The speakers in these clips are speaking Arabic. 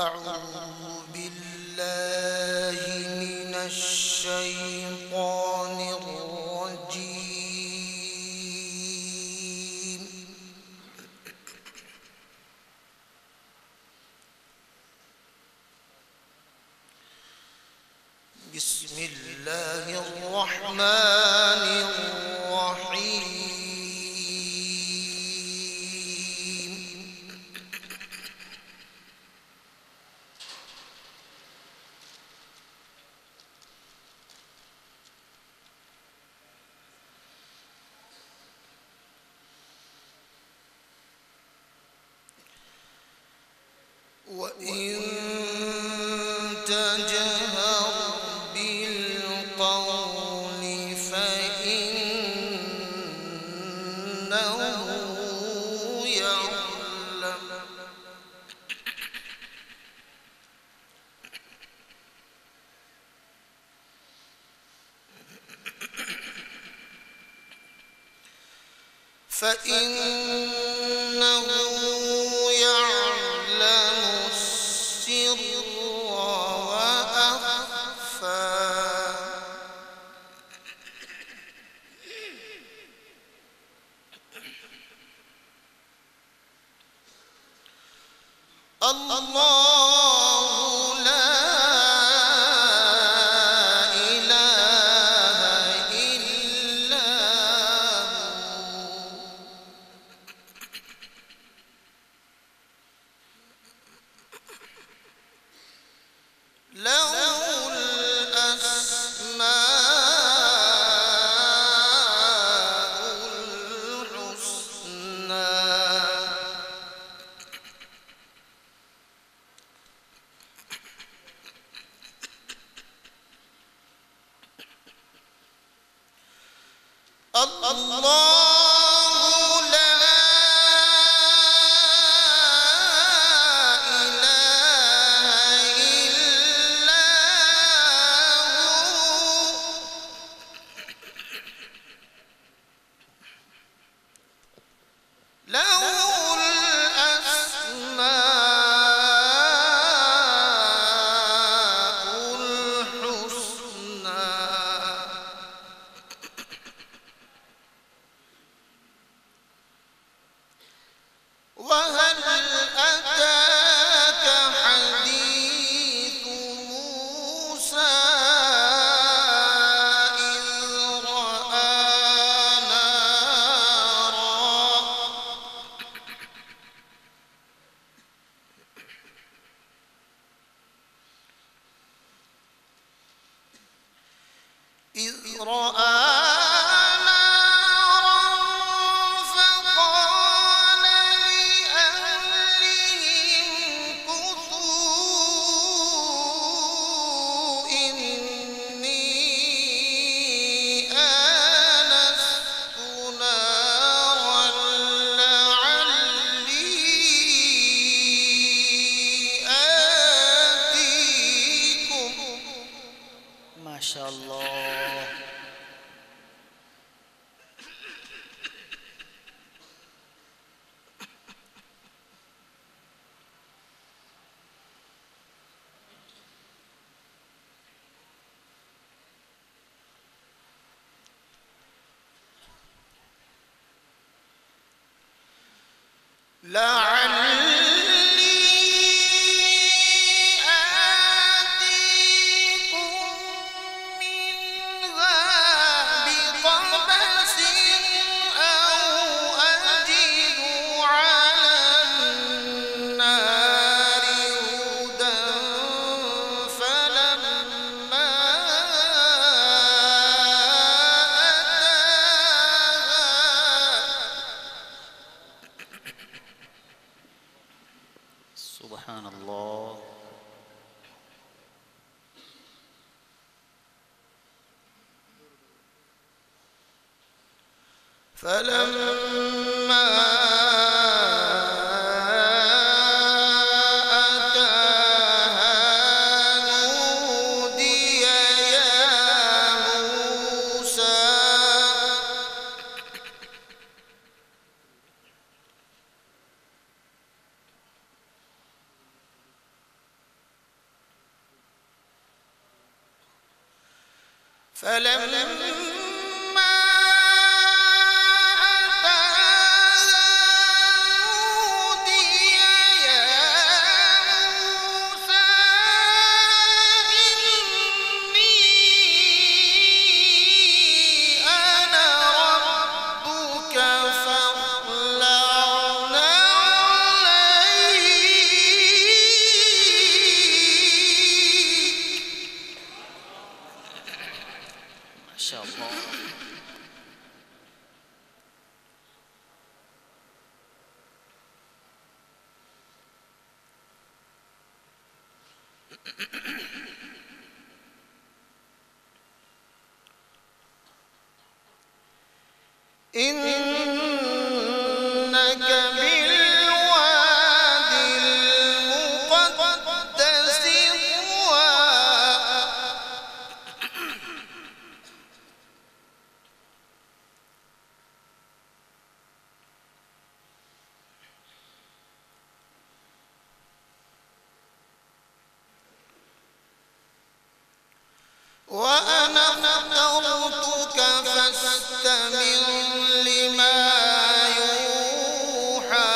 أعوذ بالله من الشيطان الرجيم. بسم الله الرحمن الرحيم. وإن تجهر بالقول فإنه يعلم السر وأخفى. الله لا إله إلا هو له الأسماء الحسنى. الله لا إله إلا هو له الأسماء الحسنى. وهل أتاك حديث موسى إذ رأى فقال لأهلهم كثوا إني آنست نارا لعلي آتيكم. ما شاء الله. لعلي آتيكم منها بقبس أو أجد على النار هدى. فلما سبحان الله. فلما أتاها نودي يا موسى. فلما شاء الله. إنك بالوادي المقدس طوى وأنا اخترتك فاستمع لما يوحى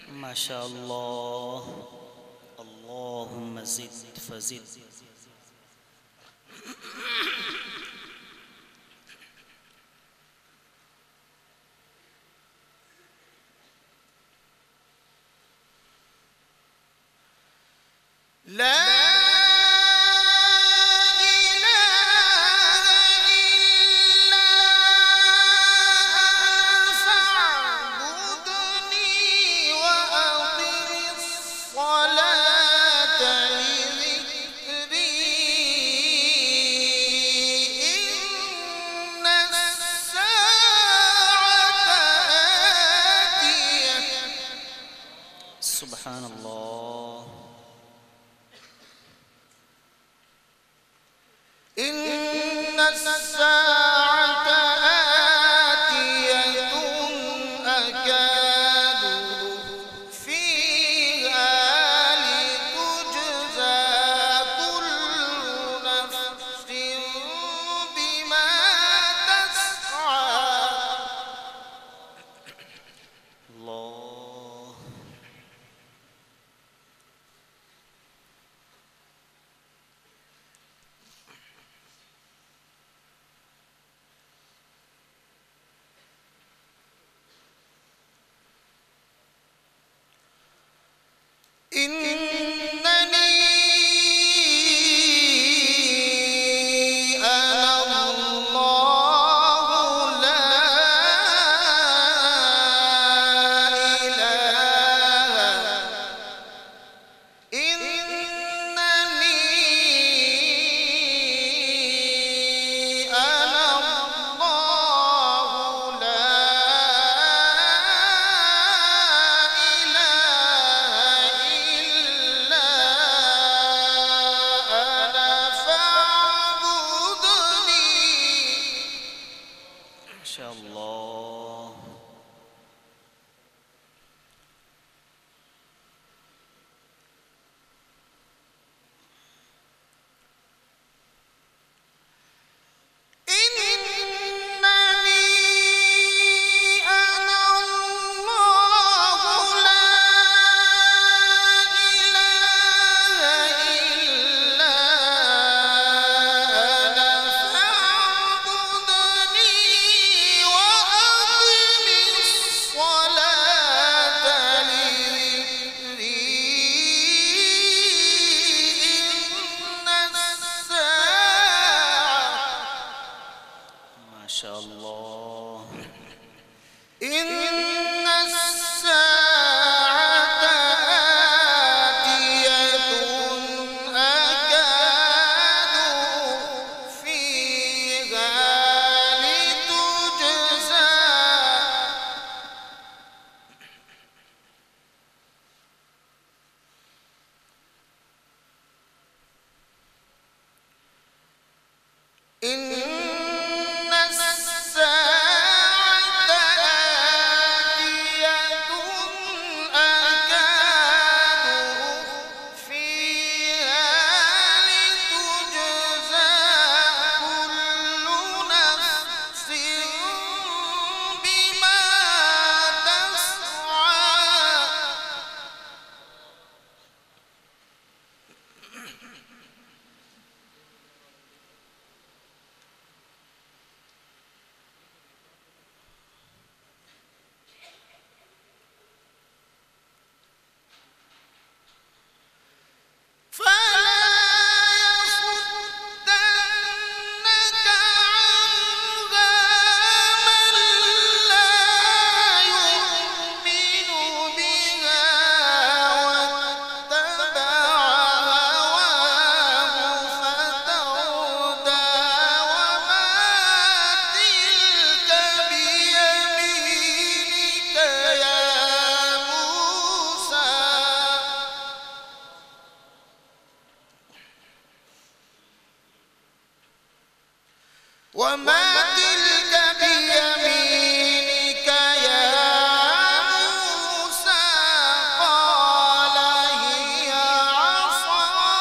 ما شاء الله. اللهم زد فزد. لا سبحان الله. إن الساعة آتية أكاد فيها لتجزى كل نفس بما تسعى. الله. إنني أنا الله لا إله إنني أنا الله لا ما شاء الله. إنني أنا الله لا إله الله. إن الساعة آتية أكاد أخفيها لتجزى وما تلك بيمينك يا موسى قال هي عصاي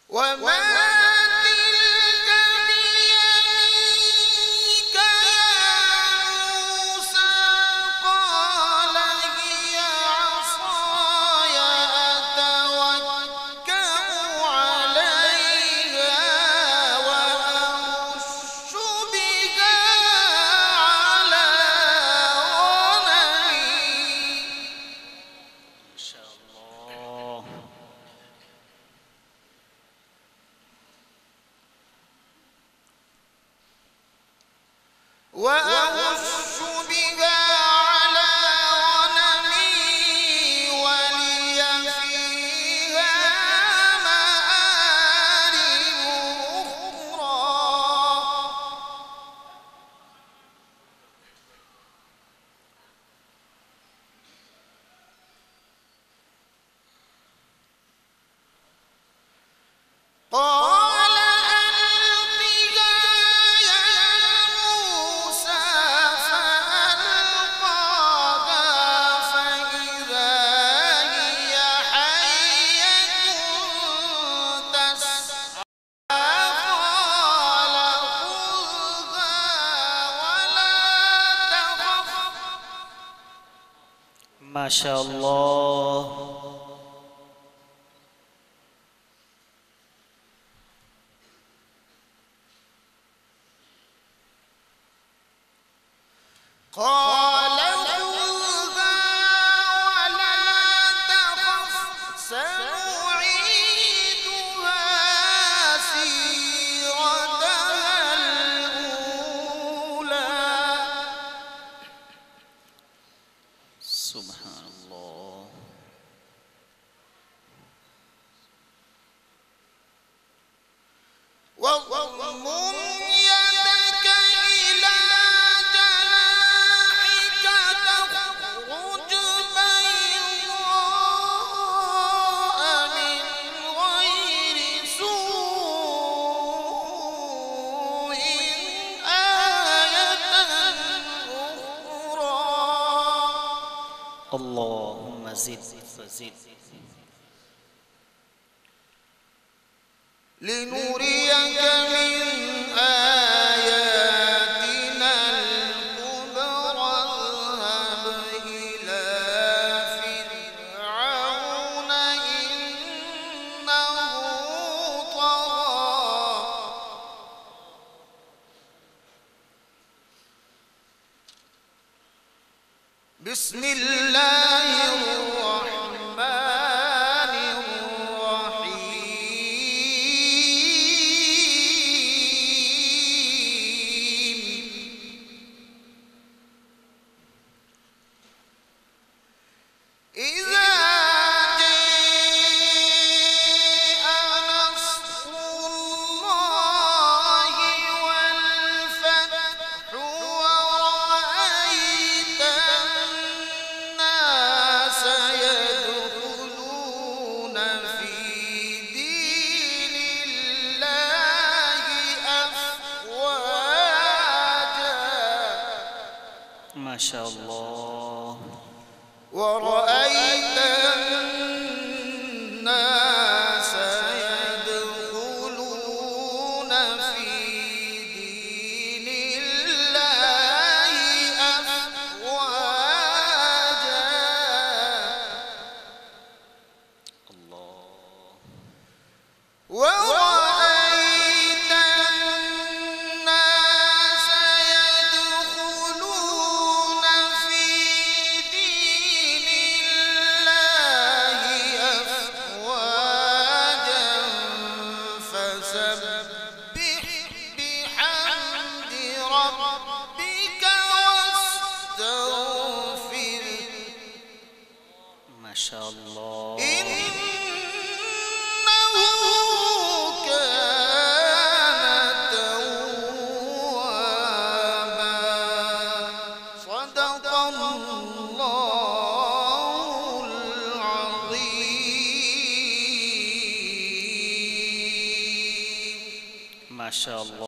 وما وأهش بها على غنمي ولي فيها مآرب أخرى قال ألقها يا موسى فألقاها فإذا هي حية تسعى قال خذها ولا تخف ما شاء الله. قال خذها ولا تخف سنعيدها سيرتها الأولى سبحان الله. واضمم يدك إلى جناحك تخرج بيضاء من غير سوء آية أخرى اللهم زد فزد. لنريك من آياتنا الكبرى اذهب إلى فرعون إنه طغى بسم الله الرحمن الرحيم إذا جاء نصر الله والفتح ورأيت الناس يدخلون في دين الله أفواجا ما شاء الله. ورأيت الناس يدخلون في دين الله أفواجا الله. ورأيت الناس يدخلون في دين الله أفواجا فسبح بحمد ربك واستغفره ما شاء الله. إنه كان توابا صدق الله العظيم. ما شاء الله.